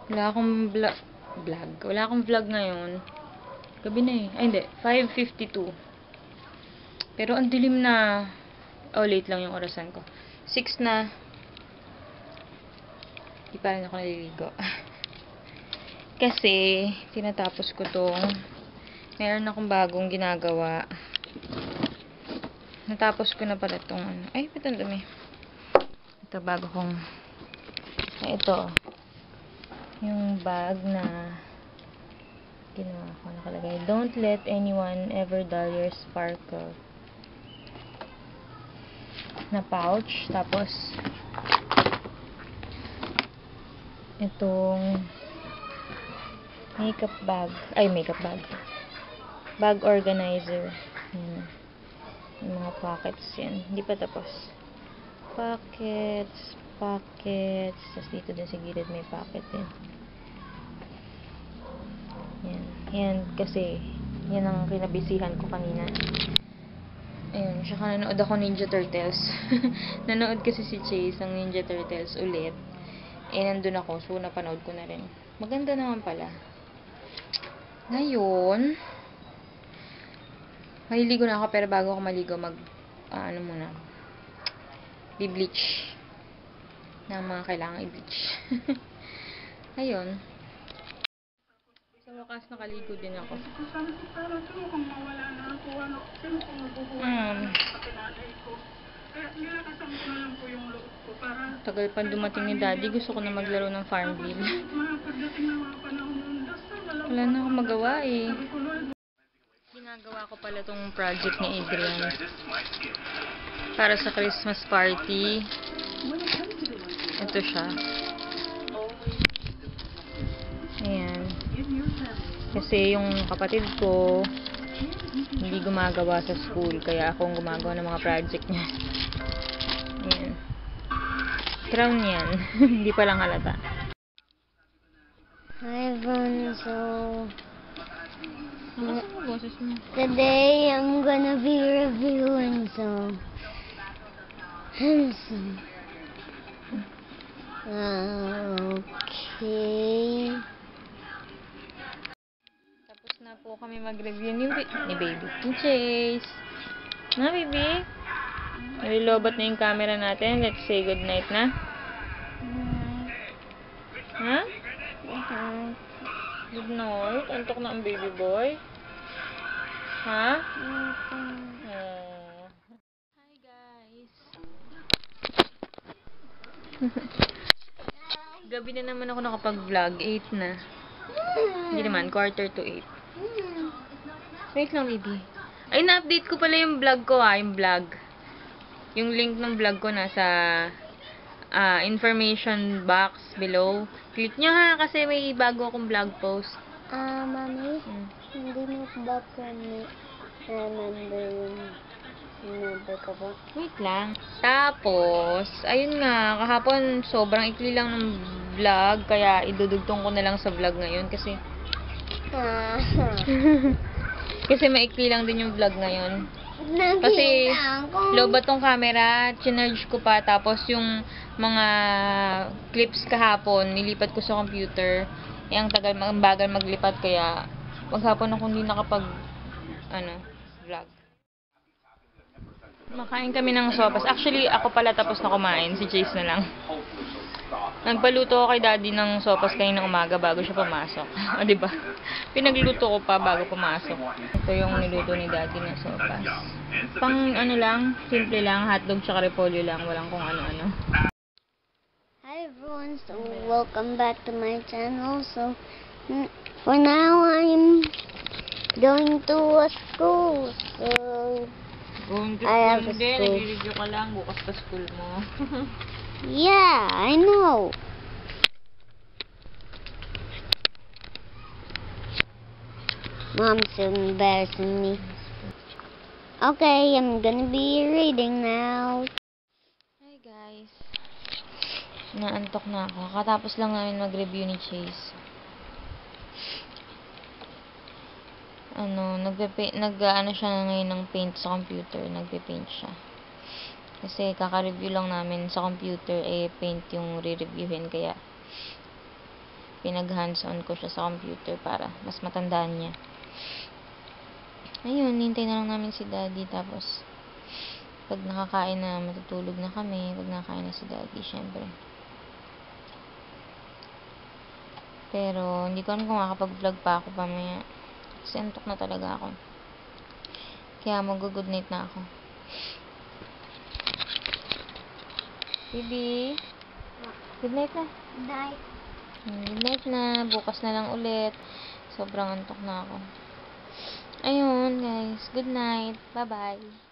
Wala akong vlog. Wala akong vlog ngayon. Gabi na eh. Ay, hindi. 5:52. Pero ang dilim na. Oh, late lang yung orasan ko. 6 na. Di pa rin ako naliligo. Kasi, tinatapos ko tong meron akong bagong ginagawa. Natapos ko na pala tong ano. Ay, ba't ang dumi? Ito, bago kong ito. Yung bag na ginawa ko. Nakalagay, don't let anyone ever dull your sparkle. Na pouch. Tapos, itong makeup bag. Ay, makeup bag. Bag organizer. Yan. Yung mga pockets yan. Hindi pa tapos. Pockets. Tapos dito din sa gilid may pocket din. Yan. Yan kasi, yan ang kinabisihan ko kanina. Ayun. Tsaka nanood ako Ninja Turtles. Nanood kasi si Chase ng Ninja Turtles ulit. Nandun ako. So, napanood ko na rin. Maganda naman pala. Ngayon, maliligo na ako, pero bago ako maligo, ano muna, bi-bleach. Na mga kailangang i-bleach. Ayun. Sa wakas, nakaligo din ako. Tagal pa dumating ni Daddy. Gusto ko na maglaro ng Farmville. Wala na akong magawa eh. Ginagawa ko pala tong project ni Adrian. Para sa Christmas party. Ito siya. Ayan. Kasi yung kapatid ko hindi gumagawa sa school. Kaya akong gumagawa ng mga project niya. Ayan. Crown yan. Hindi pa lang halata. Hi everyone, so Boses mo. today I'm gonna be reviewing some handsome. Okay. Tapos na po kami mag-review ni baby. Ni Chase. Na, baby? Nililobot na yung camera natin. Let's say good night na. Ha? Good night. Antok na ang baby boy. Ha? Oh. Hi, guys. Gabi na naman ako nakapag-vlog. 8 na. Hindi naman. 7:45. Wait lang, baby. Ay, na-update ko pala yung vlog ko, yung vlog. Yung link ng vlog ko nasa information box below. Click nyo ha, kasi may bago akong vlog post. Mami, hindi mo ba kami remember yung number ko ba? Wait lang. Tapos, ayun nga, kahapon sobrang ikli lang ng vlog, kaya idudugtong ko na lang sa vlog ngayon kasi kasi maikli lang din yung vlog ngayon. Kasi lobat tong camera, chinarge ko pa, tapos yung mga clips kahapon, nilipat ko sa computer. Ang bagal maglipat, kaya maghapon ako hindi nakapag vlog. Makain kami ng sopas. Actually, ako pala tapos na kumain. Si Chase na lang. Nagpaluto ako kay Daddy ng sopas kanina umaga bago siya pumasok. O, diba? Pinagluto ko pa bago pumasok. Ito yung niluto ni Daddy na sopas. Pang lang, simple lang, hotdog tsaka repolyo lang. Walang kung ano-ano. Hi everyone, so welcome back to my channel. So, for now I'm going to a school. So, Going to I have school a din. school. Nag-review ka lang. Bukas pa school mo. Yeah, I know. Mom's embarrassing me. Okay, I'm gonna be reading now. Hi guys. Naantok na ako. Katapos lang namin mag-review ni Chase. Nag-ano siya ngayon ng paint sa computer. Nagpe-paint siya. Kasi kaka-review lang namin sa computer, paint yung re-reviewin, kaya pinag-hands-on ko siya sa computer para mas matandaan niya. Ayun, hintay na lang namin si daddy. Tapos, pag nakakain na, matutulog na kami. Pag nakakain na si daddy, syempre. Pero, hindi ko alam kung makakapag-vlog pa ako pamaya. Kasi antok na talaga ako. Kaya mag-good night na ako. Baby, good night na. Night. Good night na. Bukas na lang ulit. Sobrang antok na ako. Ayun, guys. Good night. Bye-bye.